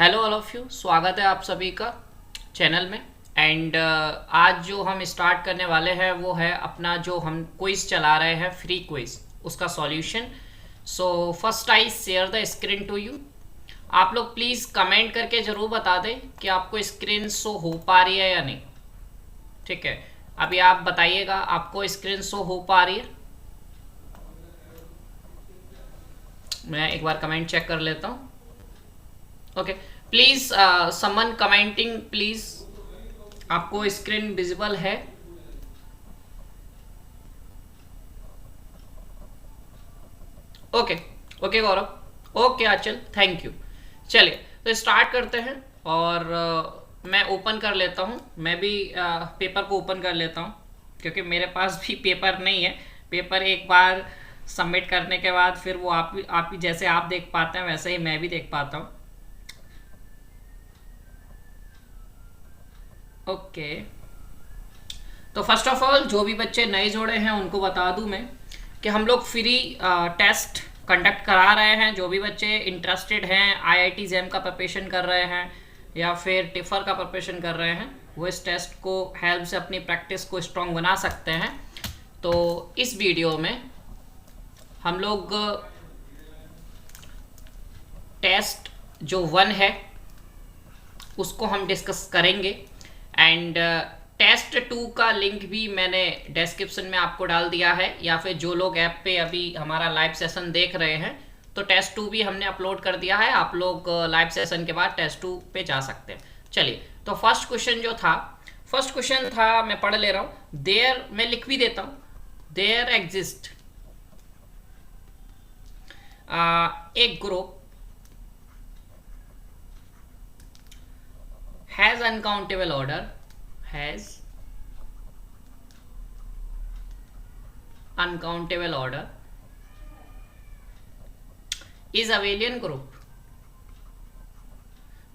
Hello all of you, स्वागत है आप सभी का चैनल में। एंड आज जो हम स्टार्ट करने वाले हैं वो है अपना जो हम क्विज चला रहे हैं, फ्री क्विज, उसका solution. So first I share the screen to you. आप लोग प्लीज़ कमेंट करके ज़रूर बता दें कि आपको स्क्रीन शो हो पा रही है या नहीं। ठीक है, अभी आप बताइएगा आपको स्क्रीन शो हो पा रही है। मैं एक बार कमेंट चेक कर लेता हूँ। Okay, please someone commenting please. आपको स्क्रीन विजिबल है? Okay okay Gaurav, okay Anchal, thank you. चलिए तो स्टार्ट करते हैं। और मैं ओपन कर लेता हूँ, मैं भी पेपर को ओपन कर लेता हूँ क्योंकि मेरे पास भी पेपर नहीं है। पेपर एक बार सबमिट करने के बाद फिर वो आप ही जैसे आप देख पाते हैं वैसे ही मैं भी देख पाता हूँ। ओके, तो फर्स्ट ऑफ ऑल जो भी बच्चे नए जोड़े हैं उनको बता दूं मैं कि हम लोग फ्री टेस्ट कंडक्ट करा रहे हैं। जो भी बच्चे इंटरेस्टेड हैं, आईआईटी जैम का प्रिपरेशन कर रहे हैं या फिर टिफर का प्रिपरेशन कर रहे हैं, वो इस टेस्ट को हेल्प से अपनी प्रैक्टिस को स्ट्रॉन्ग बना सकते हैं। तो इस वीडियो में हम लोग टेस्ट जो 1 है उसको हम डिस्कस करेंगे। एंड टेस्ट 2 का लिंक भी मैंने डिस्क्रिप्शन में आपको डाल दिया है, या फिर जो लोग ऐप पे अभी हमारा लाइव सेशन देख रहे हैं तो टेस्ट 2 भी हमने अपलोड कर दिया है। आप लोग लाइव सेशन के बाद टेस्ट 2 पे जा सकते हैं। चलिए, तो फर्स्ट क्वेश्चन था, मैं पढ़ ले रहा हूँ। देयर, मैं लिख भी देता हूँ, there exist a group has uncountable order, has uncountable order, is abelian group।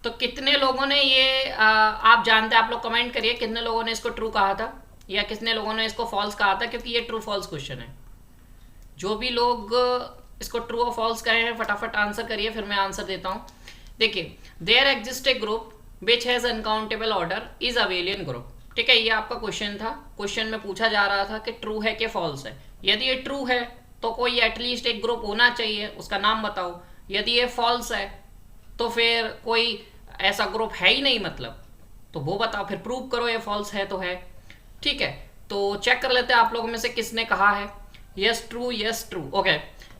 तो कितने लोगों ने ये आप जानते हैं, आप लोग कमेंट करिए कितने लोगों ने इसको ट्रू कहा था या कितने लोगों ने इसको फॉल्स कहा था, क्योंकि ये ट्रू फॉल्स क्वेश्चन है। जो भी लोग इसको ट्रू और फॉल्स कहे हैं फटाफट आंसर करिए, फिर मैं आंसर देता हूँ। देखिए, there exist a group which has uncountable order is abelian group. ठीक है, ये आपका क्वेश्चन था। क्वेश्चन में पूछा जा रहा था कि ट्रू है कि फॉल्स है। यदि ये ट्रू है तो कोई एटलीस्ट एक ग्रुप होना चाहिए, उसका नाम बताओ। यदि ये फॉल्स है तो फिर कोई ऐसा ग्रुप है ही नहीं, मतलब तो वो बताओ, फिर प्रूव करो ये फॉल्स है तो है। ठीक है, तो चेक कर लेते हैं आप लोगों में से किसने कहा है yes true, yes true. Okay,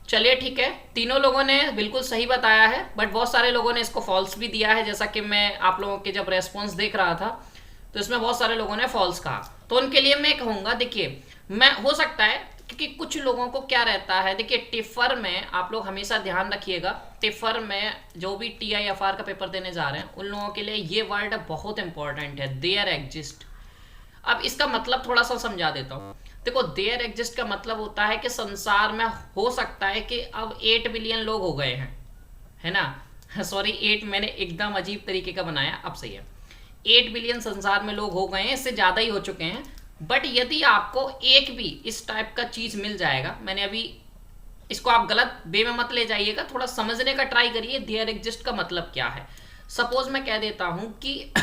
चलिए ठीक है, तीनों लोगों ने बिल्कुल सही बताया है, बट बहुत सारे लोगों ने इसको फॉल्स भी दिया है। जैसा कि मैं आप लोगों के जब रेस्पॉन्स देख रहा था तो इसमें बहुत सारे लोगों ने फॉल्स कहा। तो उनके लिए मैं कहूँगा, देखिए, मैं हो सकता है क्योंकि कुछ लोगों को क्या रहता है, देखिए टिफर में आप लोग हमेशा ध्यान रखिएगा, टिफर में जो भी TIFR का पेपर देने जा रहे हैं उन लोगों के लिए ये वर्ड बहुत इंपॉर्टेंट है, देयर एग्जिस्ट। अब इसका मतलब थोड़ा सा समझा देता हूँ। देखो, देयर एग्जिस्ट का मतलब होता है कि संसार में हो सकता है कि अब 8 बिलियन लोग हो गए हैं, है ना। सॉरी, 8 मैंने एकदम अजीब तरीके का बनाया, अब सही है। 8 बिलियन संसार में लोग हो गए हैं, इससे ज़्यादा ही हो चुके हैं। बट यदि आपको एक भी इस टाइप का चीज़ मिल जाएगा, मैंने अभी इसको, आप गलत वे में मत ले जाइएगा, थोड़ा समझने का ट्राई करिए देयर एग्जिस्ट का मतलब क्या है। सपोज मैं कह देता हूँ कि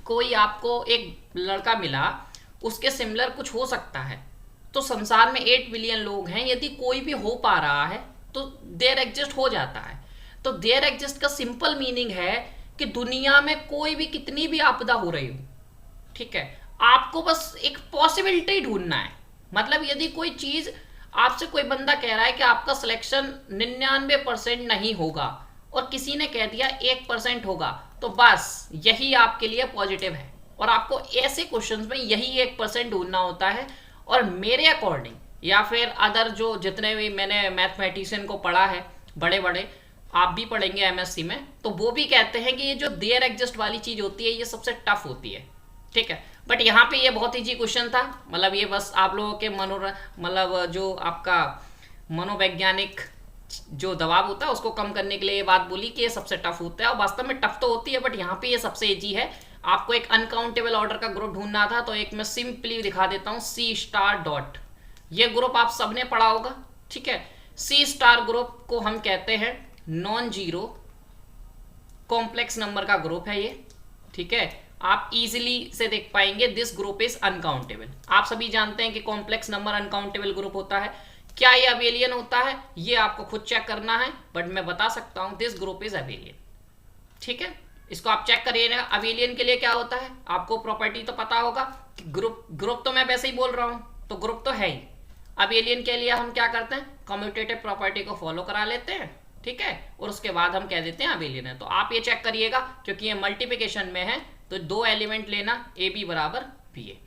कोई आपको एक लड़का मिला, उसके सिमिलर कुछ हो सकता है, तो संसार में 8 बिलियन लोग हैं, यदि कोई भी हो पा रहा है तो देयर एग्जिस्ट हो जाता है। तो देयर एग्जिस्ट का सिंपल मीनिंग है कि दुनिया में कोई भी कितनी भी आपदा हो रही हो, ठीक है, आपको बस एक पॉसिबिलिटी ढूंढना है। मतलब यदि कोई चीज आपसे, कोई बंदा कह रहा है कि आपका सिलेक्शन 99% नहीं होगा और किसी ने कह दिया 1% होगा, तो बस यही आपके लिए पॉजिटिव है। और आपको ऐसे क्वेश्चंस में यही 1% ढूंढना होता है। और मेरे अकॉर्डिंग या फिर अदर जो जितने भी मैंने मैथमेटिशियन को पढ़ा है, बड़े बड़े, आप भी पढ़ेंगे MSc में, तो वो भी कहते हैं कि ये जो देयर एग्जिस्ट वाली चीज होती है ये सबसे टफ होती है। ठीक है, बट यहाँ पे ये बहुत ईजी क्वेश्चन था। मतलब ये बस आप लोगों के मतलब जो आपका मनोवैज्ञानिक जो दबाव होता है उसको कम करने के लिए ये बात बोली कि ये सबसे टफ होता है, और वास्तव में टफ तो होती है, बट यहाँ पे ये सबसे इजी है। आपको एक अनकाउंटेबल ऑर्डर का ग्रुप ढूंढना था, तो एक मैं सिंपली दिखा देता हूँ, C*. ये ग्रुप आप सबने पढ़ा होगा, ठीक है। C* ग्रुप को हम कहते हैं नॉन जीरो कॉम्प्लेक्स नंबर का ग्रुप है ये, ठीक है। आप इजीली से देख पाएंगे दिस ग्रुप इज अनकाउंटेबल। आप सभी जानते हैं कि कॉम्प्लेक्स नंबर अनकाउंटेबल ग्रुप होता है। क्या ये अबेलियन होता है ये आपको खुद चेक करना है, बट मैं बता सकता हूं दिस ग्रुप इज अबेलियन, ठीक है। इसको आप चेक करिए ना, अबेलियन के लिए क्या होता है, आपको प्रॉपर्टी तो पता होगा कि ग्रुप तो मैं वैसे ही बोल रहा हूं, तो ग्रुप तो है ही। अबेलियन के लिए हम क्या करते हैं, कम्यूटेटिव प्रॉपर्टी को फॉलो करा लेते हैं, ठीक है, और उसके बाद हम कह देते हैं अबेलियन है। तो आप ये चेक करिएगा, क्योंकि ये मल्टीप्लिकेशन में है तो 2 एलिमेंट लेना, ए बी बराबर बी ए।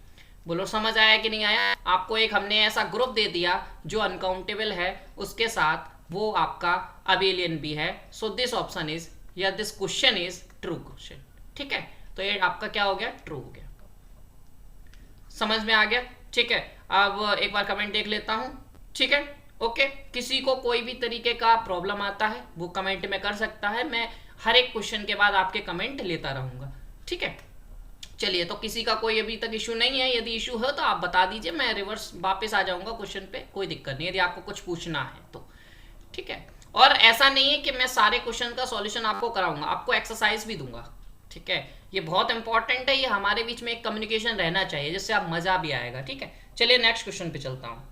बोलो समझ आया कि नहीं आया। आपको एक हमने ऐसा ग्रुप दे दिया जो अनकाउंटेबल है, उसके साथ वो आपका अबेलियन भी है। सो दिस ऑप्शन इज या this question is true question, ठीक है। तो ये आपका क्या हो गया, ट्रू हो गया। समझ में आ गया, ठीक है। अब एक बार कमेंट देख लेता हूं, ठीक है, ओके। किसी को कोई भी तरीके का प्रॉब्लम आता है वो कमेंट में कर सकता है, मैं हर एक क्वेश्चन के बाद आपके कमेंट लेता रहूंगा, ठीक है। चलिए, तो किसी का कोई अभी तक इशू नहीं है, यदि इशू हो तो आप बता दीजिए, मैं रिवर्स वापस आ जाऊंगा क्वेश्चन पे, कोई दिक्कत नहीं यदि आपको कुछ पूछना है तो, ठीक है। और ऐसा नहीं है कि मैं सारे क्वेश्चन का सॉल्यूशन आपको कराऊंगा, आपको एक्सरसाइज भी दूंगा, ठीक है। ये बहुत इंपॉर्टेंट है, ये हमारे बीच में एक कम्युनिकेशन रहना चाहिए जिससे आप मजा भी आएगा, ठीक है। चलिए नेक्स्ट क्वेश्चन पे चलता हूँ।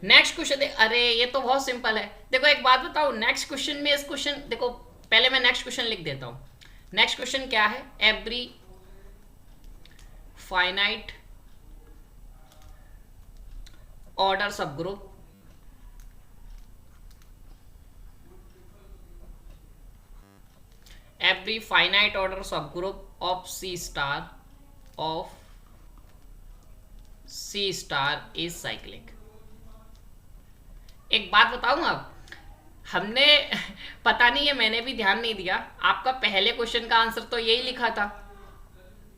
नेक्स्ट क्वेश्चन अरे ये तो बहुत सिंपल है। देखो एक बात बताओ, नेक्स्ट क्वेश्चन में इस क्वेश्चन देखो, पहले मैं नेक्स्ट क्वेश्चन लिख देता हूँ। नेक्स्ट क्वेश्चन क्या है, every finite order subgroup every finite order subgroup of C star is cyclic। एक बात बताऊं, अब हमने पता नहीं है, मैंने भी ध्यान नहीं दिया, आपका पहले क्वेश्चन का आंसर तो यही लिखा था,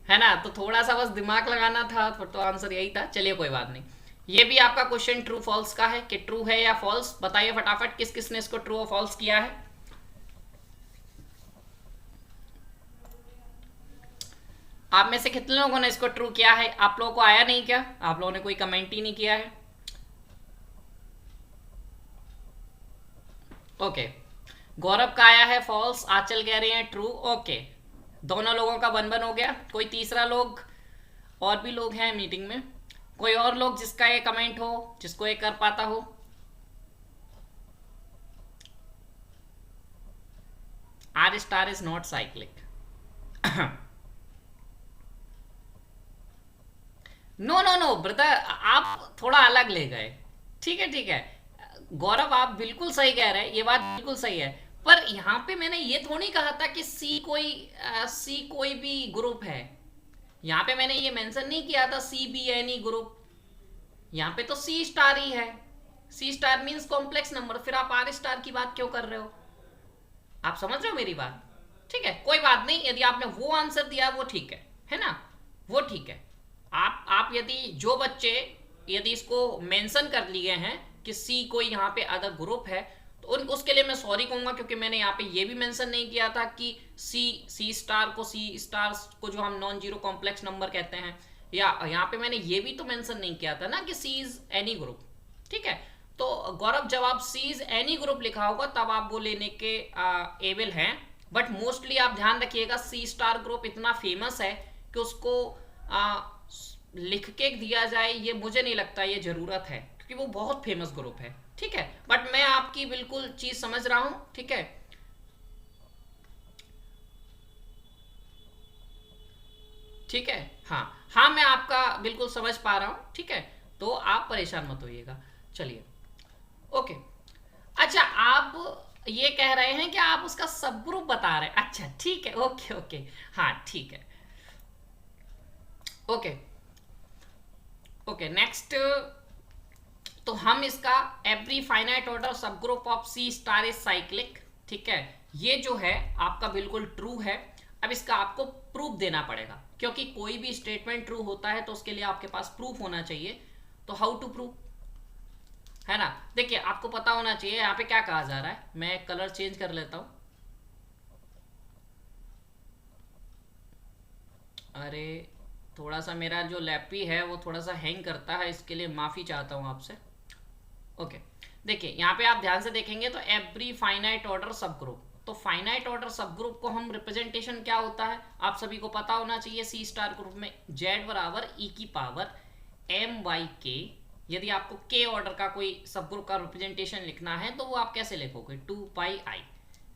है ना, तो थोड़ा सा बस दिमाग लगाना था, तो आंसर यही था। चलिए कोई बात नहीं, ये भी आपका क्वेश्चन ट्रू फॉल्स का है कि ट्रू है या फॉल्स, बताइए फटाफट किस किसने इसको ट्रू और फॉल्स किया है। आप में से कितने लोगों ने इसको ट्रू किया है, आप लोगों को आया नहीं क्या, आप लोगों ने कोई कमेंट ही नहीं किया है। ओके, गौरव का आया है फॉल्स, आंचल कह रहे हैं ट्रू, ओके, दोनों लोगों का 1-1 हो गया। कोई तीसरा लोग, और भी लोग हैं मीटिंग में, कोई और लोग जिसका ये कमेंट हो, जिसको ये कर पाता हो। R star is not cyclic. No no no brother, आप थोड़ा अलग ले गए, ठीक है ठीक है। गौरव आप बिल्कुल सही कह रहे हैं, ये बात बिल्कुल सही है, पर यहाँ पे मैंने ये थोड़ी कहा था कि सी कोई भी ग्रुप है। यहाँ पे मैंने ये मेंशन नहीं किया था सी बी एनी ग्रुप, यहाँ पे तो सी स्टार ही है। सी स्टार मीन्स कॉम्प्लेक्स नंबर, फिर आप आर स्टार की बात क्यों कर रहे हो, आप समझ रहे हो मेरी बात, ठीक है। कोई बात नहीं, यदि आपने वो आंसर दिया वो ठीक है ना, वो ठीक है। आप यदि जो बच्चे यदि इसको मेंशन कर लिए हैं कि सी कोई यहाँ पे अदर ग्रुप है, तो उसके लिए मैं सॉरी कहूंगा, क्योंकि मैंने यहाँ पे ये भी मेंशन नहीं किया था कि सी स्टार को जो हम नॉन जीरो कॉम्प्लेक्स नंबर कहते हैं, या यहाँ पे मैंने ये भी तो मेंशन नहीं किया था ना कि सी इज एनी ग्रुप, ठीक है। तो गौरव जब आप सी इज एनी ग्रुप लिखा होगा तब आप वो लेने के एबल हैं, बट मोस्टली आप ध्यान रखिएगा सी स्टार ग्रुप इतना फेमस है कि उसको लिख के दिया जाए ये मुझे नहीं लगता ये जरूरत है, क्योंकि वो बहुत फेमस ग्रुप है, ठीक है। बट मैं आपकी बिल्कुल चीज समझ रहा हूं, ठीक है। ठीक है, हाँ मैं आपका बिल्कुल समझ पा रहा हूं, ठीक है, तो आप परेशान मत होइएगा। चलिए ओके, अच्छा आप ये कह रहे हैं कि आप उसका सब ग्रुप बता रहे हैं, अच्छा ठीक है, ओके ओके, हाँ ठीक है, ओके ओके। नेक्स्ट, तो हम इसका every finite order subgroup of C star is cyclic, ठीक है, ये जो है आपका बिल्कुल ट्रू है। अब इसका आपको प्रूफ देना पड़ेगा, क्योंकि कोई भी स्टेटमेंट ट्रू होता है तो उसके लिए आपके पास प्रूफ होना चाहिए। तो हाउ टू प्रूव, है ना, देखिए आपको पता होना चाहिए यहाँ पे क्या कहा जा रहा है। मैं कलर चेंज कर लेता हूं, अरे थोड़ा सा मेरा जो लैपी है वो थोड़ा सा हैंग करता है, इसके लिए माफ़ी चाहता हूँ आपसे। ओके, देखिए यहाँ पे आप ध्यान से देखेंगे तो एवरी फाइनाइट ऑर्डर सब ग्रुप, तो फाइनाइट ऑर्डर सब ग्रुप को हम रिप्रेजेंटेशन क्या होता है आप सभी को पता होना चाहिए, सी स्टार ग्रुप में z बराबर e की पावर m/k। यदि आपको k ऑर्डर का कोई सब ग्रुप का रिप्रेजेंटेशन लिखना है तो वो आप कैसे लिखोगे, 2πi,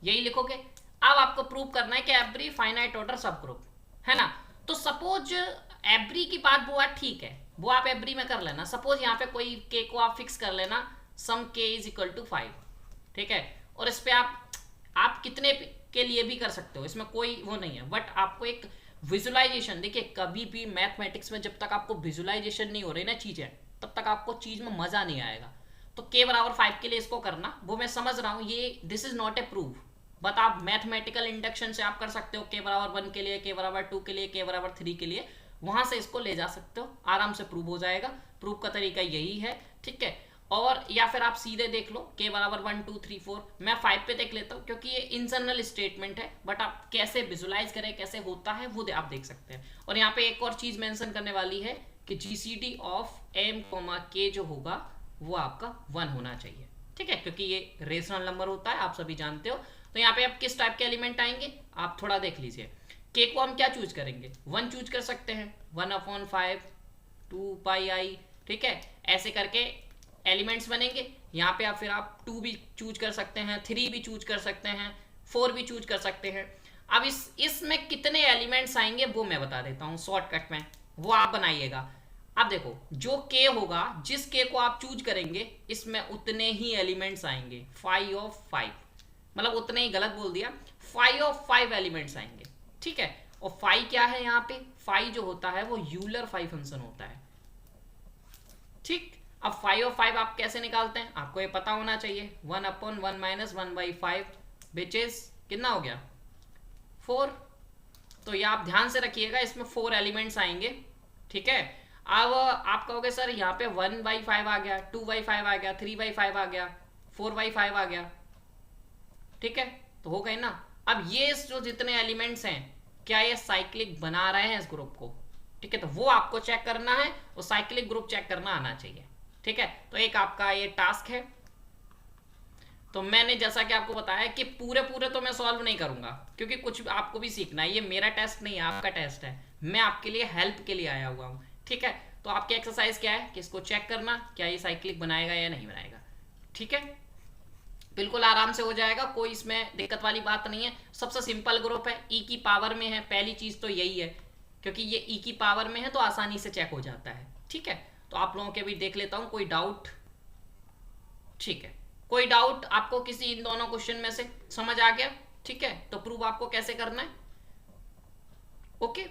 यही लिखोगे। अब आपको प्रूव करना है कि एवरी फाइनाइट ऑर्डर सब ग्रुप है ना। तो सपोज एवरी की बात वो बात ठीक है, वो आप एवरी में कर लेना। सपोज यहाँ पे कोई k को आप फिक्स कर लेना, सम k इज इक्वल टू 5, ठीक है। और इस पे आप कितने के लिए भी कर सकते हो, इसमें कोई वो नहीं है, बट आपको एक विजुअलाइजेशन, देखिए कभी भी मैथमेटिक्स में जब तक आपको विजुअलाइजेशन नहीं हो रही ना चीजें, तब तक आपको चीज में मजा नहीं आएगा। तो k बराबर 5 के लिए इसको करना, वो मैं समझ रहा हूँ, ये this is not a proof, but आप मैथमेटिकल इंडक्शन से आप कर सकते हो, k बराबर 1 के लिए, k बराबर 2 के लिए, k बराबर 3 के लिए, वहां से इसको ले जा सकते हो, आराम से प्रूव हो जाएगा। प्रूफ का तरीका यही है, ठीक है। और या फिर आप सीधे देख लो k बराबर 1 2 3 4, मैं 5 पे देख लेता हूँ क्योंकि ये इंटरनल स्टेटमेंट है, बट आप कैसे विजुलाइज करें, कैसे होता है वो आप देख सकते हैं। और यहाँ पे एक और चीज मेंशन करने वाली है कि जीसीडी ऑफ m, k जो होगा वो आपका 1 होना चाहिए, ठीक है, क्योंकि ये रेशनल नंबर होता है, आप सभी जानते हो। तो यहाँ पे आप किस टाइप के एलिमेंट आएंगे आप थोड़ा देख लीजिए। k को हम क्या चूज करेंगे, 1 चूज कर सकते हैं, 1/5 2πi, ठीक है, ऐसे करके एलिमेंट्स बनेंगे। यहाँ पे आप फिर आप 2 भी चूज कर सकते हैं, 3 भी चूज कर सकते हैं, 4 भी चूज कर सकते हैं। अब इसमें कितने एलिमेंट्स आएंगे वो मैं बता देता हूँ शॉर्टकट में, वो आप बनाइएगा। अब देखो जो k होगा, जिस k को आप चूज करेंगे इसमें उतने ही एलिमेंट्स आएंगे, 5/5, मतलब उतने ही गलत बोल दिया, 5/5 एलिमेंट्स आएंगे, ठीक है। और 5 क्या है यहाँ पे, 5 जो होता है वो यूलर 5 फंक्शन होता है, ठीक। अब 5/5 आप कैसे निकालते हैं आपको ये पता होना चाहिए, 1/1 - 1/5 विच इज कितना हो गया 4। तो ये आप ध्यान से रखिएगा, इसमें 4 एलिमेंट्स आएंगे, ठीक है। अब आप कहोगे सर यहाँ पे 1/5 आ गया, 2/5 आ गया, 3/5 आ गया, 4/5 आ गया, ठीक है, तो हो गए ना। अब ये जो जितने एलिमेंट्स हैं क्या ये साइक्लिक बना रहे हैं इस ग्रुप को, ठीक है, तो वो आपको चेक करना है, और साइक्लिक ग्रुप चेक करना आना चाहिए, ठीक है। तो एक आपका ये टास्क है। तो मैंने जैसा कि आपको बताया कि पूरे तो मैं सॉल्व नहीं करूंगा क्योंकि कुछ आपको भी सीखना है, ये मेरा टेस्ट नहीं है, आपका टेस्ट है, मैं आपके लिए हेल्प के लिए आया हुआ हूँ, ठीक है। तो आपकी एक्सरसाइज क्या है कि इसको चेक करना क्या ये साइक्लिक बनाएगा या नहीं बनाएगा, ठीक है। बिल्कुल आराम से हो जाएगा, कोई इसमें दिक्कत वाली बात नहीं है। सबसे सिंपल ग्रुप है, ई की पावर में है, पहली चीज तो यही है, क्योंकि ये ई की पावर में है तो आसानी से चेक हो जाता है, ठीक है। तो आप लोगों के भी देख लेता हूं कोई डाउट, ठीक है, कोई डाउट आपको किसी इन दोनों क्वेश्चन में से समझ आ गया, ठीक है। तो प्रूव आपको कैसे करना है, ओके।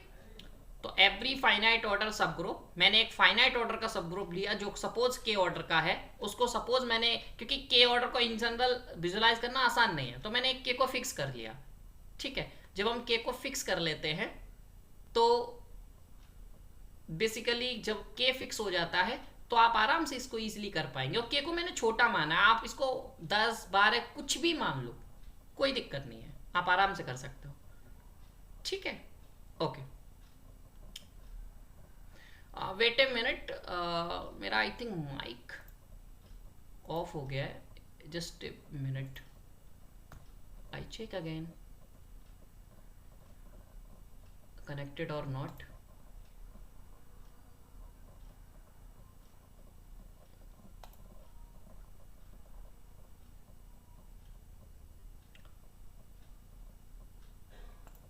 तो एवरी फाइनाइट ऑर्डर सब ग्रुप, मैंने एक फाइनाइट ऑर्डर का सब ग्रुप लिया जो सपोज के ऑर्डर का है, उसको सपोज मैंने, क्योंकि के ऑर्डर को इन जनरल विजुलाइज करना आसान नहीं है, तो मैंने एक के को फिक्स कर लिया, ठीक है। जब हम के को फिक्स कर लेते हैं तो बेसिकली जब के फिक्स हो जाता है तो आप आराम से इसको इजीली कर पाएंगे। और के को मैंने छोटा माना है, आप इसको 10 12 कुछ भी मान लो, कोई दिक्कत नहीं है, आप आराम से कर सकते हो, ठीक है, ओके। वेट ए मिनट, मेरा आई थिंक माइक ऑफ हो गया है, just a minute, I check again connected और नॉट।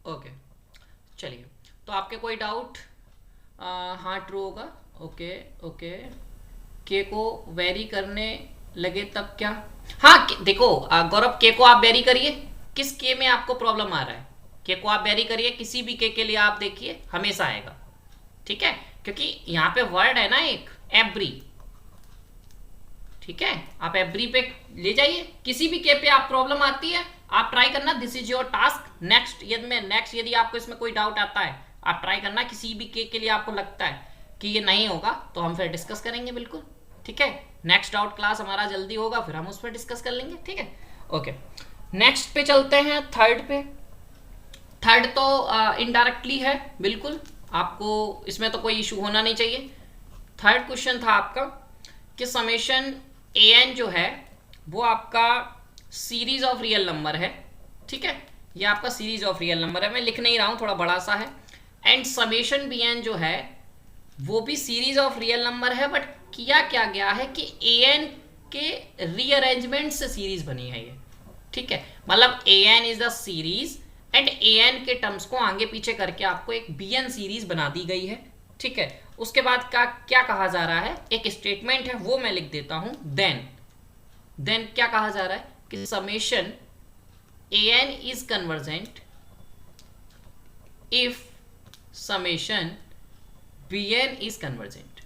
ओके चलिए, तो आपके कोई डाउट, हाँ ट्रू होगा, ओके ओके। के को वेरी करने लगे तब क्या, हाँ देखो गौरव, के को आप वेरी करिए, किस के में आपको प्रॉब्लम आ रहा है, के को आप वेरी करिए, किसी भी के लिए आप देखिए हमेशा आएगा, ठीक है, क्योंकि यहाँ पे वर्ड है ना एक एवरी, ठीक है, आप एवरी पे ले जाइए, किसी भी के पे आप प्रॉब्लम आती है आप ट्राई करना, this is your task. Next यदि आपको इसमें कोई डाउट आता है आप ट्राई करना, किसी भी के लिए आपको लगता है कि ये नहीं होगा तो हम फिर डिस्कस करेंगे, बिल्कुल ठीक है। नेक्स्ट डाउट क्लास हमारा जल्दी होगा, फिर हम उस पर डिस्कस कर लेंगे, ठीक है, ओके। नेक्स्ट पे चलते हैं, थर्ड पे। थर्ड तो इनडायरेक्टली है, बिल्कुल आपको इसमें तो कोई इशू होना नहीं चाहिए। थर्ड क्वेश्चन था आपका कि समेशन an जो है वो आपका सीरीज ऑफ रियल नंबर है, ठीक है, ये आपका सीरीज ऑफ रियल नंबर है, मैं लिख नहीं रहा हूँ, थोड़ा बड़ा सा है। एंड समेशन बी एन जो है वो भी सीरीज ऑफ रियल नंबर है, बट किया क्या गया है कि ए एन के रीअरेंजमेंट से सीरीज बनी है ये, ठीक है। मतलब A N is the series and A N के टर्म्स को आगे पीछे करके आपको एक बी एन सीरीज बना दी गई है, ठीक है। उसके बाद का क्या कहा जा रहा है, एक स्टेटमेंट है वो मैं लिख देता हूं, देन क्या कहा जा रहा है कि summation a N is convergent if summation b n is convergent.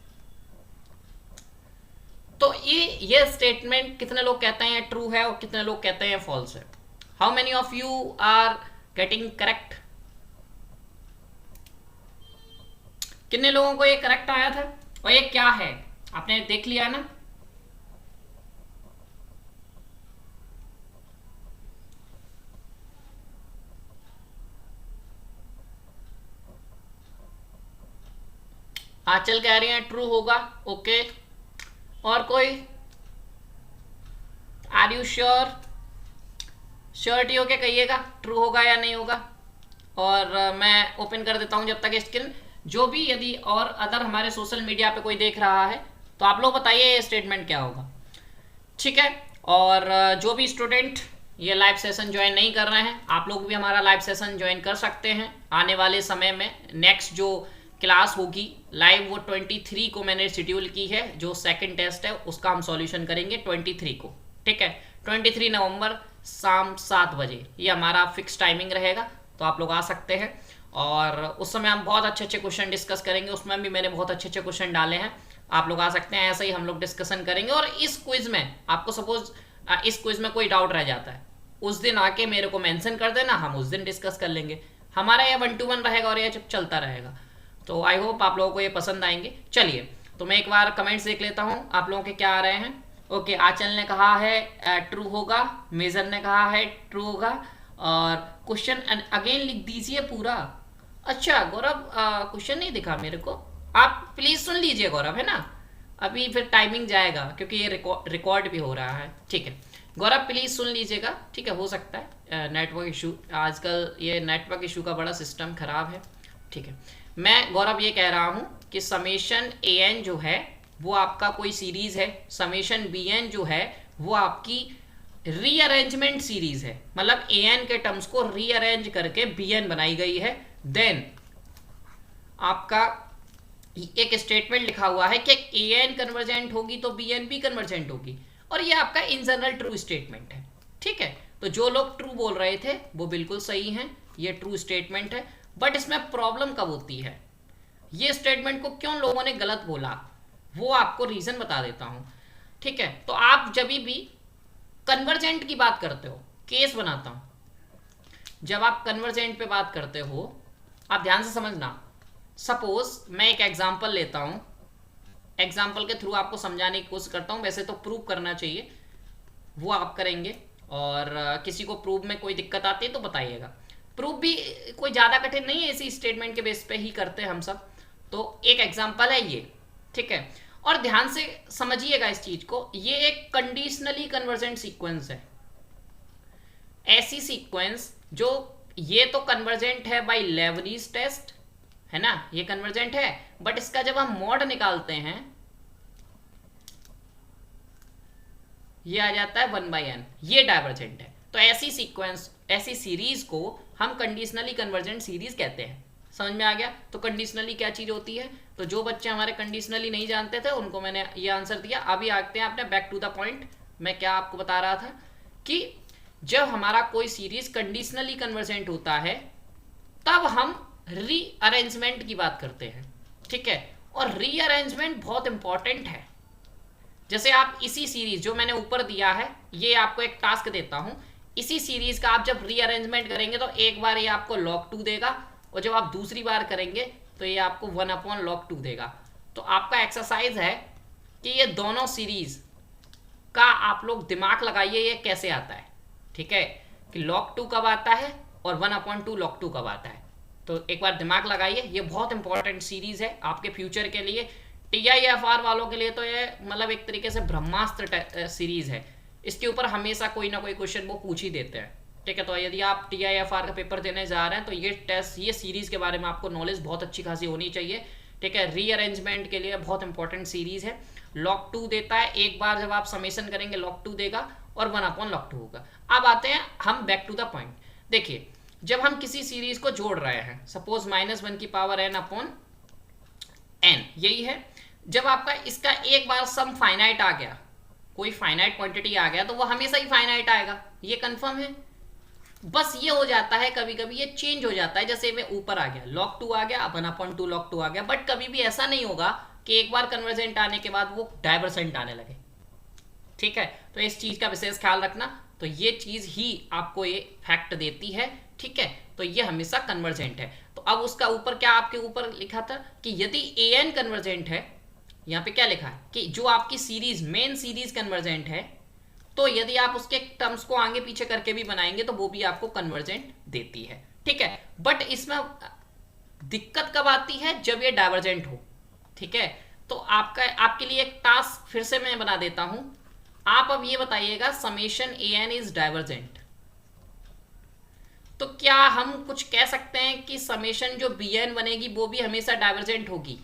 तो ये स्टेटमेंट कितने लोग कहते हैं ट्रू है और कितने लोग कहते हैं फॉल्स है? How many of you are getting correct? कितने लोगों को ये करेक्ट आया था? और ये क्या है आपने देख लिया ना? आंचल कह रही है ट्रू होगा, ओके। और कोई? Are you sure? श्योरिटी होके कहिएगा ट्रू होगा या नहीं होगा। और मैं ओपन कर देता हूं जब तक स्क्रीन, जो भी यदि और अदर हमारे सोशल मीडिया पे कोई देख रहा है तो आप लोग बताइए ये स्टेटमेंट क्या होगा, ठीक है। और जो भी स्टूडेंट ये लाइव सेशन ज्वाइन नहीं कर रहे हैं, आप लोग भी हमारा लाइव सेशन ज्वाइन कर सकते हैं आने वाले समय में। नेक्स्ट जो क्लास होगी लाइव वो 23 को मैंने शेड्यूल की है, जो सेकंड टेस्ट है उसका हम सॉल्यूशन करेंगे 23 को, ठीक है। 23 नवंबर शाम 7 बजे ये हमारा फिक्स टाइमिंग रहेगा, तो आप लोग आ सकते हैं। और उस समय हम बहुत अच्छे अच्छे क्वेश्चन डिस्कस करेंगे, उसमें भी मैंने बहुत अच्छे अच्छे क्वेश्चन डाले हैं, आप लोग आ सकते हैं। ऐसे ही हम लोग डिस्कशन करेंगे। और इस क्विज में आपको सपोज इस क्विज में कोई डाउट रह जाता है, उस दिन आके मेरे को मेंशन कर देना, हम उस दिन डिस्कस कर लेंगे। हमारा ये 1-to-1 रहेगा और ये चलता रहेगा। तो आई होप आप लोगों को ये पसंद आएंगे। चलिए तो मैं एक बार कमेंट्स देख लेता हूँ आप लोगों के क्या आ रहे हैं। ओके, आंचल ने कहा है ट्रू होगा, मेजर ने कहा है ट्रू होगा, और क्वेश्चन अगेन लिख दीजिए पूरा। अच्छा गौरव, क्वेश्चन नहीं दिखा मेरे को, आप प्लीज सुन लीजिए गौरव, है ना, अभी फिर टाइमिंग जाएगा क्योंकि ये रिकॉर्ड भी हो रहा है, ठीक है। गौरव प्लीज सुन लीजिएगा, ठीक है। हो सकता है नेटवर्क इशू, आजकल ये नेटवर्क इशू का बड़ा सिस्टम खराब है, ठीक है। मैं गौरव ये कह रहा हूँ कि समेशन ए एन जो है वो आपका कोई सीरीज है, समेशन बी एन जो है वो आपकी रीअरेंजमेंट सीरीज है, मतलब ए एन के टर्म्स को रीअरेंज करके बी एन बनाई गई है। देन आपका एक स्टेटमेंट लिखा हुआ है कि ए एन कन्वर्जेंट होगी तो बी एन भी कन्वर्जेंट होगी, और ये आपका इन जनरल ट्रू स्टेटमेंट है, ठीक है। तो जो लोग ट्रू बोल रहे थे वो बिल्कुल सही हैं, ये ट्रू स्टेटमेंट है। बट इसमें प्रॉब्लम कब होती है, ये स्टेटमेंट को क्यों लोगों ने गलत बोला, वो आपको रीजन बता देता हूं, ठीक है। तो आप जब भी कन्वर्जेंट की बात करते हो, केस बनाता हूं, जब आप कन्वर्जेंट पे बात करते हो आप ध्यान से समझना। सपोज मैं एक एग्जांपल लेता हूं, एग्जांपल के थ्रू आपको समझाने की कोशिश करता हूं, वैसे तो प्रूव करना चाहिए वो आप करेंगे, और किसी को प्रूव में कोई दिक्कत आती है तो बताइएगा। प्रूफ भी कोई ज़्यादा कठिन नहीं है, इसी स्टेटमेंट के बेस पे ही करते हैं हम सब। तो एक एग्जांपल है ये, ठीक है। और ध्यान से समझिएगा इस चीज को, ये एक कंडीशनली कन्वर्जेंट सीक्वेंस है, ऐसी सीक्वेंस जो ये तो कन्वर्जेंट है बाय लेवनीज टेस्ट, है ना, ये कन्वर्जेंट है, बट इसका जब हम मॉड निकालते हैं ये आ जाता है 1/n, ये डाइवर्जेंट है। तो ऐसी सीक्वेंस, ऐसी सीरीज को हम कंडीशनली कन्वर्जेंट सीरीज कहते हैं। समझ में आ गया? तो कंडीशनली क्या चीज होती है, तो जो बच्चे हमारे कंडीशनली नहीं जानते थे उनको मैंने ये आंसर दिया। अभी आते हैं अपने बैक टू द पॉइंट, मैं क्या आपको बता रहा था कि जब हमारा कोई सीरीज कंडीशनली कन्वर्जेंट होता है तब हम रीअरेंजमेंट की बात करते हैं, ठीक है। और रीअरेंजमेंट बहुत इंपॉर्टेंट है। जैसे आप इसी सीरीज जो मैंने ऊपर दिया है, ये आपको एक टास्क देता हूं, इसी सीरीज का आप जब रीअरेंजमेंट करेंगे तो एक बार ये आपको log 2 देगा, और जब आप दूसरी बार करेंगे तो ये आपको 1/log 2 देगा। तो आपका एक्सरसाइज है कि ये दोनों सीरीज का आप लोग दिमाग लगाइए ये कैसे आता है, ठीक है, कि log 2 कब आता है और 1/2 log 2 कब आता है। तो एक बार दिमाग लगाइए, ये बहुत इंपॉर्टेंट सीरीज है आपके फ्यूचर के लिए। TIFR वालों के लिए तो ये मतलब एक तरीके से ब्रह्मास्त्र सीरीज है, इसके ऊपर हमेशा कोई ना कोई क्वेश्चन वो पूछ ही देते हैं, ठीक है। तो यदि आप TIFR का पेपर देने जा रहे हैं तो ये टेस्ट, ये सीरीज़ के बारे में आपको नॉलेज बहुत अच्छी खासी होनी चाहिए। ठीक है, रीअरेंजमेंट के लिए बहुत इंपॉर्टेंट सीरीज़ है। log 2 देता है, एक बार जब आप समेशन करेंगे log 2 देगा और 1/log 2 होगा। अब आते हैं हम बैक टू द पॉइंट। देखिए, जब हम किसी सीरीज को जोड़ रहे हैं, सपोज -1 की पावर n/n, यही है। जब आपका इसका एक बार सम फाइनाइट आ गया, कोई फाइनाइट क्वांटिटी आ गया, तो वो हमेशा ही फाइनाइट आएगा, ये कंफर्म है। बस ये हो जाता है कभी कभी ये चेंज हो जाता है, जैसे मैं ऊपर आ गया log 2 आ गया, 1/2 log 2 आ गया, बट कभी भी ऐसा नहीं होगा कि एक बार कन्वर्जेंट आने के बाद वो डाइवर्जेंट आने लगे। ठीक है, तो इस चीज का विशेष ख्याल रखना। तो ये चीज ही आपको ये फैक्ट देती है। ठीक है, तो ये हमेशा कन्वर्जेंट है। तो अब उसका ऊपर क्या आपके ऊपर लिखा था कि यदि an कन्वर्जेंट है, यहाँ पे क्या लिखा है कि जो आपकी सीरीज, मेन सीरीज कन्वर्जेंट है, तो यदि आप उसके टर्म्स को आगे पीछे करके भी बनाएंगे तो वो भी आपको कन्वर्जेंट देती है। ठीक है, बट इसमें दिक्कत कब आती है, जब ये डाइवर्जेंट हो। ठीक है, तो आपके लिए एक टास्क फिर से मैं बना देता हूं। आप अब ये बताइएगा समेशन an इज डाइवर्जेंट, तो क्या हम कुछ कह सकते हैं कि समेशन जो bn बनेगी वो भी हमेशा डाइवर्जेंट होगी?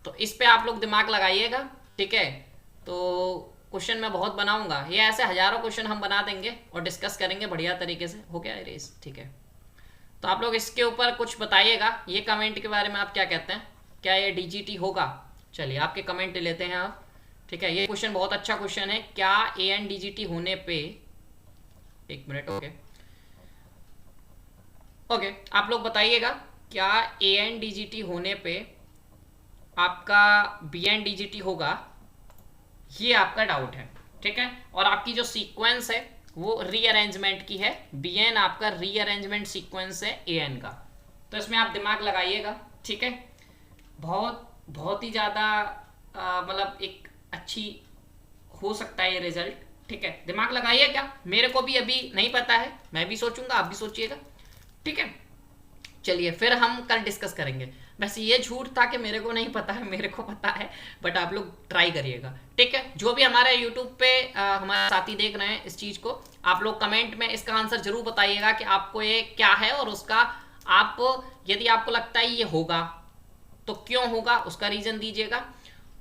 तो इस पे आप लोग दिमाग लगाइएगा। ठीक है, तो क्वेश्चन मैं बहुत बनाऊंगा, ये ऐसे हजारों क्वेश्चन हम बना देंगे और डिस्कस करेंगे बढ़िया तरीके से। हो गया इरेज? ठीक है, तो आप लोग इसके ऊपर कुछ बताइएगा, ये कमेंट के बारे में आप क्या कहते हैं, क्या ये DGT होगा? चलिए आपके कमेंट लेते हैं आप। ठीक है, ये क्वेश्चन बहुत अच्छा क्वेश्चन है, क्या an DGT होने पे, एक मिनट, ओके आप लोग बताइएगा, क्या an DGT होने पे आपका bn DGT होगा? ये आपका डाउट है। ठीक है, और आपकी जो सीक्वेंस है वो रीअरेंजमेंट की है, bn आपका रीअरेंजमेंट सीक्वेंस है an का, तो इसमें आप दिमाग लगाइएगा। ठीक है, बहुत ही ज़्यादा मतलब एक अच्छी हो सकता है ये रिजल्ट। ठीक है, दिमाग लगाइए, क्या मेरे को भी अभी नहीं पता है, मैं भी सोचूंगा, आप भी सोचिएगा। ठीक है, चलिए फिर हम कल डिस्कस करेंगे। वैसे ये झूठ था कि मेरे को नहीं पता है, मेरे को पता है, बट आप लोग ट्राई करिएगा। ठीक है, जो भी हमारे यूट्यूब पे हमारे साथी देख रहे हैं इस चीज़ को, आप लोग कमेंट में इसका आंसर जरूर बताइएगा कि आपको ये क्या है, और उसका आप, यदि आपको लगता है ये होगा तो क्यों होगा उसका रीज़न दीजिएगा।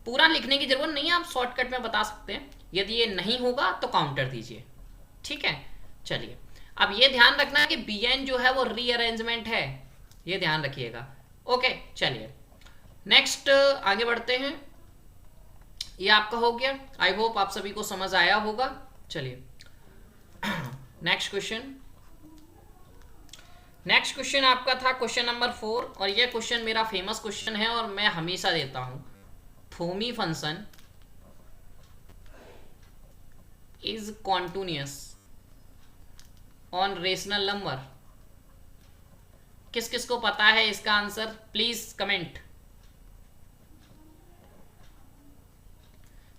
पूरा लिखने की जरूरत नहीं है, आप शॉर्टकट में बता सकते हैं। यदि ये नहीं होगा तो काउंटर दीजिए। ठीक है, चलिए अब ये ध्यान रखना कि bn जो है वो रीअरेंजमेंट है, ये ध्यान रखिएगा। ओके, चलिए नेक्स्ट आगे बढ़ते हैं। ये आपका हो गया, आई होप आप सभी को समझ आया होगा। चलिए नेक्स्ट क्वेश्चन आपका था क्वेश्चन नंबर 4, और ये क्वेश्चन मेरा फेमस क्वेश्चन है और मैं हमेशा देता हूं। Thomae function is continuous on rational number. किस किस को पता है इसका answer, please comment.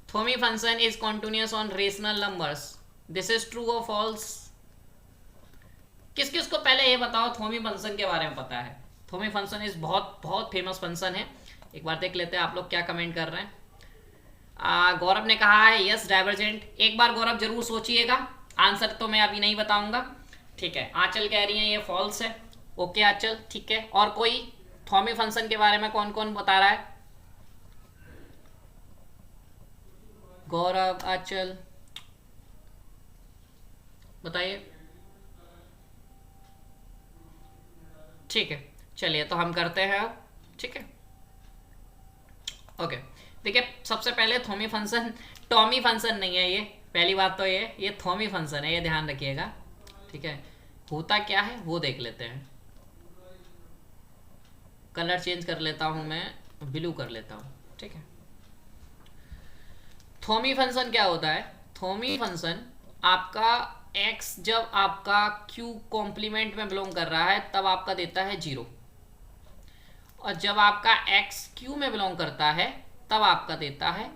Thomae function is continuous on rational numbers, this is true और फॉल्स? किस किस को पहले ये बताओ थोमी फंक्शन के बारे में पता है? थोमी फंक्शन इज बहुत फेमस फंक्शन है। एक बार देख लेते हैं आप लोग क्या कमेंट कर रहे हैं। गौरव ने कहा है यस डाइवर्जेंट। एक बार गौरव जरूर सोचिएगा, आंसर तो मैं अभी नहीं बताऊंगा। ठीक है, आंचल कह रही है ये फॉल्स है। ओके आंचल, ठीक है। और कोई थॉमी फंक्शन के बारे में कौन कौन बता रहा है? गौरव, आंचल, बताइए। ठीक है, चलिए तो हम करते हैं अब। ठीक है, ओके। देखिए सबसे पहले थॉमी फंक्शन, टॉमी फंक्शन नहीं है ये, पहली बात तो ये थॉमी फंक्शन है, ये ध्यान रखिएगा। ठीक है, होता क्या है वो देख लेते हैं। कलर चेंज कर लेता हूं मैं, ब्लू कर लेता हूं। ठीक है, थॉमी फंक्शन क्या होता है? थॉमी फंक्शन आपका x जब आपका q कॉम्प्लीमेंट में बिलोंग कर रहा है तब आपका देता है 0, और जब आपका x q में बिलोंग करता है तब आपका देता है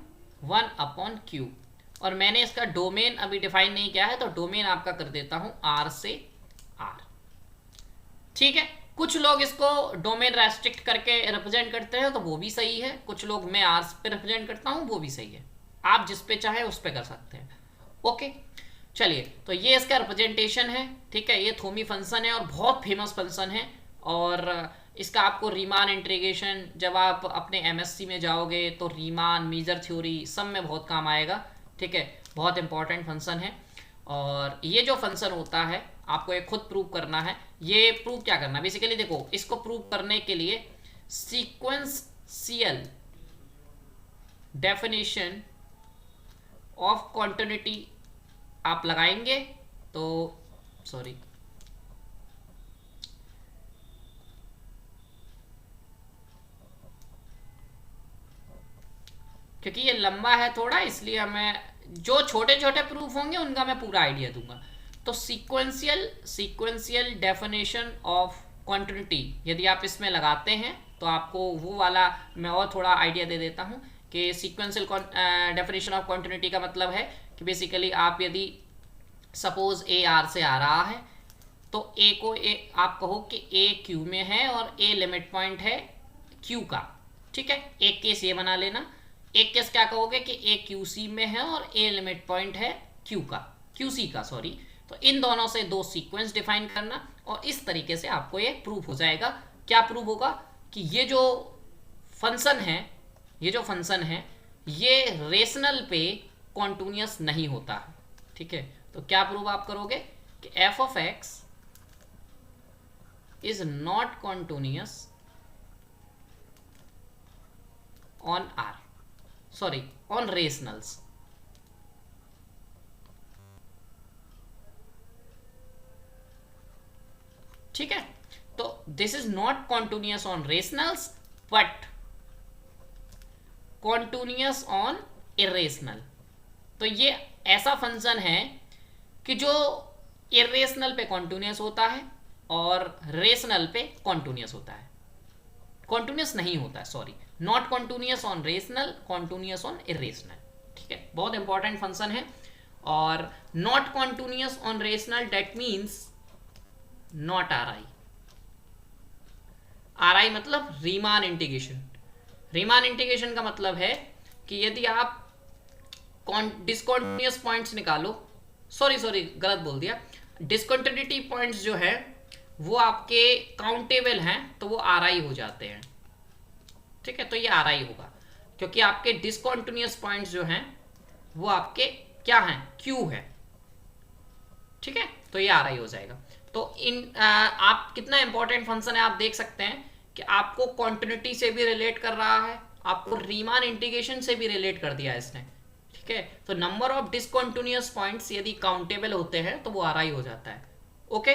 1/q। और मैंने इसका डोमेन अभी डिफाइन नहीं किया है, तो डोमेन आपका कर देता हूं r से r। ठीक है, कुछ लोग इसको डोमेन रेस्ट्रिक्ट करके रिप्रेजेंट करते हैं तो वो भी सही है, कुछ लोग मैं r पे रिप्रेजेंट करता हूं वो भी सही है, आप जिस पे चाहे उस पे कर सकते हैं। ओके, चलिए, तो ये इसका रिप्रेजेंटेशन है, ठीक है। ये थोमी फंक्शन है और बहुत फेमस फंक्शन है, और इसका आपको रीमान इंटीग्रेशन जब आप अपने एमएससी में जाओगे तो रीमान मेजर थ्योरी सब में बहुत काम आएगा, ठीक है। बहुत इंपॉर्टेंट फंक्शन है। और ये जो फंक्शन होता है आपको ये खुद प्रूव करना है। ये प्रूव क्या करना है बेसिकली, देखो इसको प्रूव करने के लिए सीक्वेंशियल डेफिनेशन ऑफ कॉन्टिन्यूटी आप लगाएंगे तो सॉरी क्योंकि ये लंबा है थोड़ा, इसलिए हमें जो छोटे छोटे प्रूफ होंगे उनका मैं पूरा आइडिया दूंगा। तो सीक्वेंशियल डेफिनेशन ऑफ कॉन्टिन्यूटी यदि आप इसमें लगाते हैं तो आपको वो वाला मैं और थोड़ा आइडिया दे देता हूँ कि सीक्वेंशियल डेफिनेशन ऑफ कॉन्टिन्यूटी का मतलब है कि बेसिकली आप यदि सपोज ए आर से आ रहा है तो ए को आप कहो कि ए क्यू में है और ए लिमिट पॉइंट है क्यू का, ठीक है। एक केस ये बना लेना, एक केस क्या कहोगे कि ए क्यू सी में है और ए लिमिट पॉइंट है क्यू का, क्यू सी का सॉरी। तो इन दोनों से दो सीक्वेंस डिफाइन करना और इस तरीके से आपको ये प्रूफ हो जाएगा। क्या प्रूफ होगा कि ये जो फंक्शन है ये रेशनल पे कॉन्टिन्यूअस नहीं होता है, ठीक है। तो क्या प्रूव आप करोगे कि F of X is not continuous on R, sorry on rationals, ठीक है। तो this is not continuous on rationals but continuous on irrational. तो ये ऐसा फंक्शन है कि जो इरेशनल पे कॉन्टिन्यूअस होता है और रेशनल पे कॉन्टिन्यूअस होता है, कॉन्टिन्यूअस नहीं होता है, sorry not continuous on rational, continuous on irrational, ठीक है। बहुत इंपॉर्टेंट फंक्शन है। और not continuous on rational that means not are I. Are आई मतलब रीमान इंटीग्रेशन। रीमान इंटीग्रेशन का मतलब है कि यदि आप डिसकॉन्टिन्यूअस पॉइंट्स निकालो, सॉरी गलत बोल दिया, डिसकॉन्टिन्यूटी पॉइंट्स जो है वो आपके काउंटेबल हैं तो वो आर आई हो जाते हैं, ठीक है। तो ये आर आई होगा क्योंकि आपके डिसकॉन्टिन्यूअस पॉइंट्स जो हैं वो आपके क्या हैं, क्यू है, ठीक है। तो ये आर आई हो जाएगा। तो आप कितना इंपॉर्टेंट फंक्शन है आप देख सकते हैं कि आपको कॉन्टिन्यूटी से भी रिलेट कर रहा है, आपको रीमान इंटीग्रेशन से भी रिलेट कर दिया इसने, ठीक है। तो नंबर ऑफ डिसकॉन्टिन्यूअस पॉइंट्स यदि काउंटेबल होते हैं तो वो आर आई हो जाता है, ओके।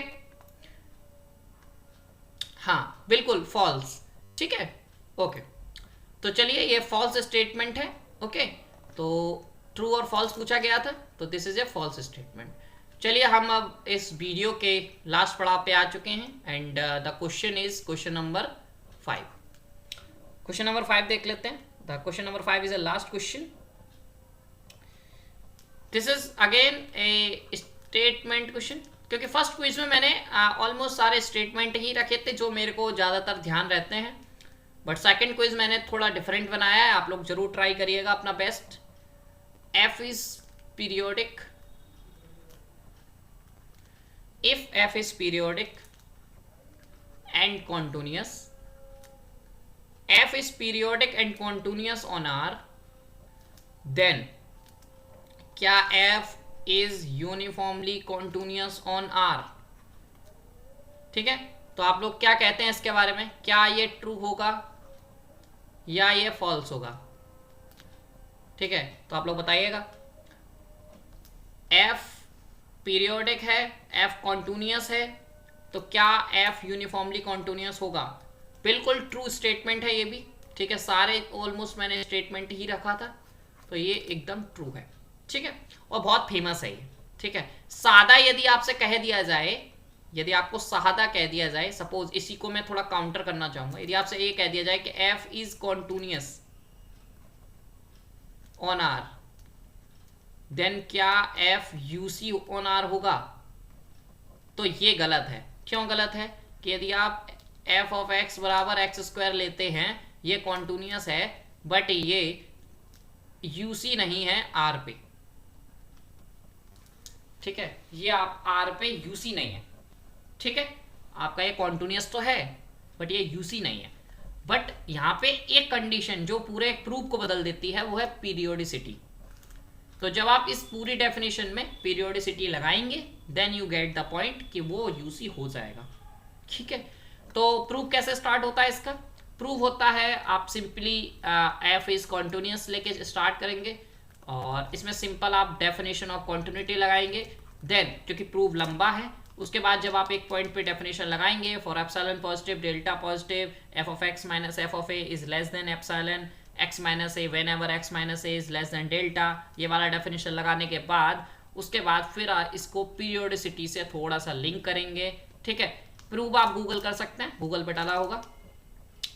हाँ बिल्कुल फॉल्स, ठीक है, ओके। तो चलिए ये फॉल्स स्टेटमेंट है, ओके। तो ट्रू और फॉल्स पूछा गया था तो this is a false statement. चलिए हम अब इस वीडियो के लास्ट पड़ाव पे आ चुके हैं and the question is question number 5। Question number 5 देख लेते हैं। The question number 5 is a last question. This is again A statement question, क्योंकि फर्स्ट क्विज में मैंने ऑलमोस्ट सारे स्टेटमेंट ही रखे थे जो मेरे को ज़्यादातर ध्यान रहते हैं, बट सेकंड क्विज मैंने थोड़ा डिफरेंट बनाया है। आप लोग जरूर ट्राई करिएगा अपना best. F is periodic, if f is periodic and continuous, f is periodic and continuous on R, then क्या f is uniformly continuous on R, ठीक है। तो आप लोग क्या कहते हैं इसके बारे में, क्या ये ट्रू होगा या ये फॉल्स होगा, ठीक है। तो आप लोग बताइएगा। f पीरियोडिक है, f कॉन्टिन्यूअस है, तो क्या f यूनिफॉर्मली कॉन्टिन्यूअस होगा। बिल्कुल ट्रू स्टेटमेंट है ये भी, ठीक है। सारे ऑलमोस्ट मैंने स्टेटमेंट ही रखा था तो ये एकदम ट्रू है, ठीक है। और बहुत फेमस है ये, ठीक है। सादा यदि आपसे कह दिया जाए, यदि आपको सादा कह दिया जाए, सपोज इसी को मैं थोड़ा काउंटर करना चाहूंगा, यदि आपसे ये कह दिया जाए कि f is continuous on R, then क्या एफ यूसी ऑन आर होगा, तो ये गलत है। क्यों गलत है कि यदि आप एफ ऑफ एक्स बराबर एक्स स्क्वायर लेते हैं ये कॉन्टिन्यूअस है बट ये यूसी नहीं है आर पे, ठीक है, ये आप आर पे यूसी नहीं है, ठीक है, आपका ये कॉन्टिन्यूस तो है बट ये यूसी नहीं है। बट यहाँ पे एक कंडीशन जो पूरे एक प्रूफ को बदल देती है वो है पीरियोडिसिटी। तो जब आप इस पूरी डेफिनेशन में पीरियोडिसिटी लगाएंगे then you get the point कि वो यूसी हो जाएगा, ठीक है। तो प्रूफ कैसे स्टार्ट होता है इसका? प्रूफ होता है आप सिंपली एफ इज कॉन्टिन्यूस लेके स्टार्ट करेंगे और इसमें सिंपल आप डेफिनेशन ऑफ कॉन्टिन्यूटी लगाएंगे। देन क्योंकि प्रूफ लंबा है उसके बाद जब आप एक पॉइंट पे डेफिनेशन लगाएंगे for epsilon positive delta positive F of x minus F of A is less than epsilon x minus A when ever x minus A is less than delta, ये वाला डेफिनेशन लगाने के बाद उसके बाद फिर इसको पीरियोडिसिटी से थोड़ा सा लिंक करेंगे, ठीक है। प्रूफ आप गूगल कर सकते हैं, गूगल पे डाला होगा।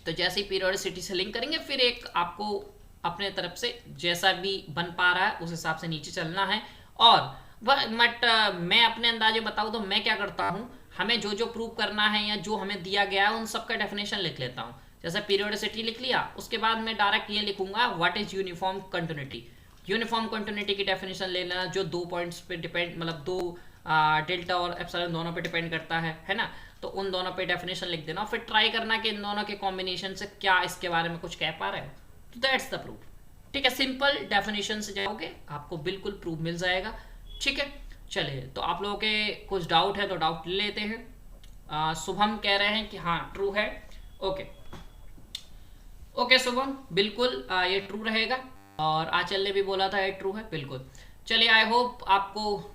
तो जैसे ही पीरियोडिसिटी से लिंक करेंगे फिर एक आपको अपने तरफ से जैसा भी बन पा रहा है उस हिसाब से नीचे चलना है। और बट मैं अपने अंदाजे बताऊँ तो मैं क्या करता हूँ, हमें जो जो प्रूव करना है या जो हमें दिया गया है उन सबका डेफिनेशन लिख लेता हूँ। जैसे पीरियोडिसिटी लिख लिया उसके बाद मैं डायरेक्ट ये लिखूंगा what is uniform continuity. Uniform continuity की डेफिनेशन ले लेना जो 2 पॉइंट्स पे डिपेंड, मतलब 2 डेल्टा और एप्सिलॉन दोनों पे डिपेंड करता है ना। तो उन दोनों पे डेफिनेशन लिख देना और फिर ट्राई करना कि इन दोनों के कॉम्बिनेशन से क्या इसके बारे में कुछ कह पा रहे हो, तो दैट्स द प्रूफ, ठीक है। सिंपल डेफिनेशन से जाओगे आपको बिल्कुल प्रूफ मिल जाएगा, ठीक है। चलिए, तो आप लोगों के कुछ डाउट है तो डाउट ले लेते हैं। शुभम कह रहे हैं कि हाँ ट्रू है, ओके शुभम, बिल्कुल ये ट्रू रहेगा। और आंचल ने भी बोला था ये ट्रू है, बिल्कुल। चलिए, आई होप आपको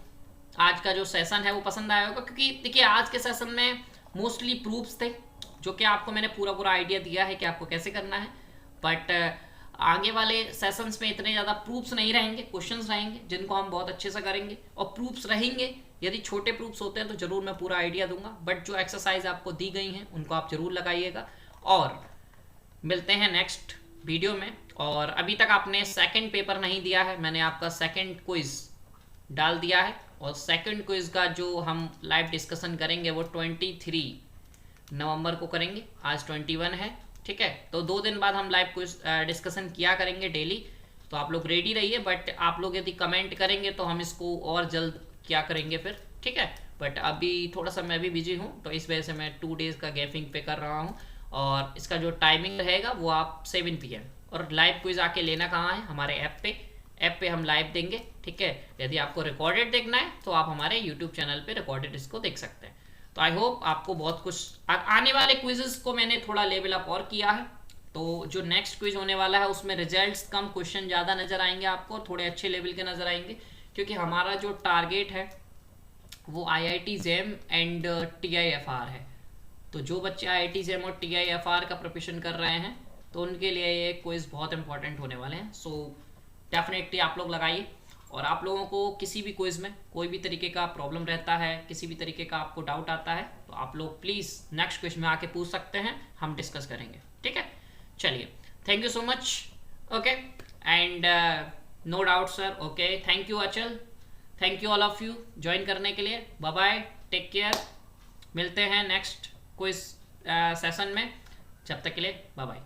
आज का जो सेशन है वो पसंद आया होगा, क्योंकि देखिए आज के सेशन में मोस्टली प्रूफ्स थे जो कि आपको मैंने पूरा आइडिया दिया है कि आपको कैसे करना है। बट आगे वाले सेशंस में इतने ज़्यादा प्रूफ्स नहीं रहेंगे, क्वेश्चंस रहेंगे जिनको हम बहुत अच्छे से करेंगे। और प्रूफ्स रहेंगे, यदि छोटे प्रूफ्स होते हैं तो ज़रूर मैं पूरा आइडिया दूंगा, बट जो एक्सरसाइज आपको दी गई हैं उनको आप ज़रूर लगाइएगा। और मिलते हैं नेक्स्ट वीडियो में। और अभी तक आपने सेकंड पेपर नहीं दिया है, मैंने आपका सेकंड क्विज डाल दिया है और सेकंड क्विज का जो हम लाइव डिस्कशन करेंगे वो 23 नवंबर को करेंगे, आज 21 है, ठीक है। तो 2 दिन बाद हम लाइव क्विज डिस्कशन किया करेंगे डेली, तो आप लोग रेडी रहिए। बट आप लोग यदि कमेंट करेंगे तो हम इसको और जल्द क्या करेंगे फिर, ठीक है। बट अभी थोड़ा सा मैं भी बिजी हूँ तो इस वजह से मैं 2 डेज़ का गैपिंग पे कर रहा हूँ। और इसका जो टाइमिंग रहेगा वो आप 7 PM। और लाइव क्विज आके लेना कहाँ है, हमारे ऐप पे हम लाइव देंगे, ठीक है। यदि आपको रिकॉर्डेड देखना है तो आप हमारे यूट्यूब चैनल पे रिकॉर्डेड इसको देख सकते हैं। तो आई होप आपको बहुत कुछ आने वाले क्विजेस को मैंने थोड़ा लेवल अप और किया है। तो जो नेक्स्ट क्विज होने वाला है उसमें रिजल्ट्स कम, क्वेश्चन ज़्यादा नज़र आएंगे आपको, थोड़े अच्छे लेवल के नज़र आएंगे, क्योंकि हमारा जो टारगेट है वो IIT JEM एंड TIFR है। तो जो बच्चे IIT JEM और TIFR का प्रिपरेशन कर रहे हैं तो उनके लिए ये क्विज बहुत इंपॉर्टेंट होने वाले हैं। सो डेफिनेटली आप लोग लगाइए। और आप लोगों को किसी भी क्विज में कोई भी तरीके का प्रॉब्लम रहता है, किसी भी तरीके का आपको डाउट आता है तो आप लोग प्लीज़ नेक्स्ट क्विज में आके पूछ सकते हैं, हम डिस्कस करेंगे, ठीक है। चलिए, thank you so much, okay and no doubt sir, okay, thank you Achal, thank you all of you join करने के लिए, बाय बाय, टेक केयर, मिलते हैं नेक्स्ट क्विज सेशन में, जब तक के लिए बाय बाय।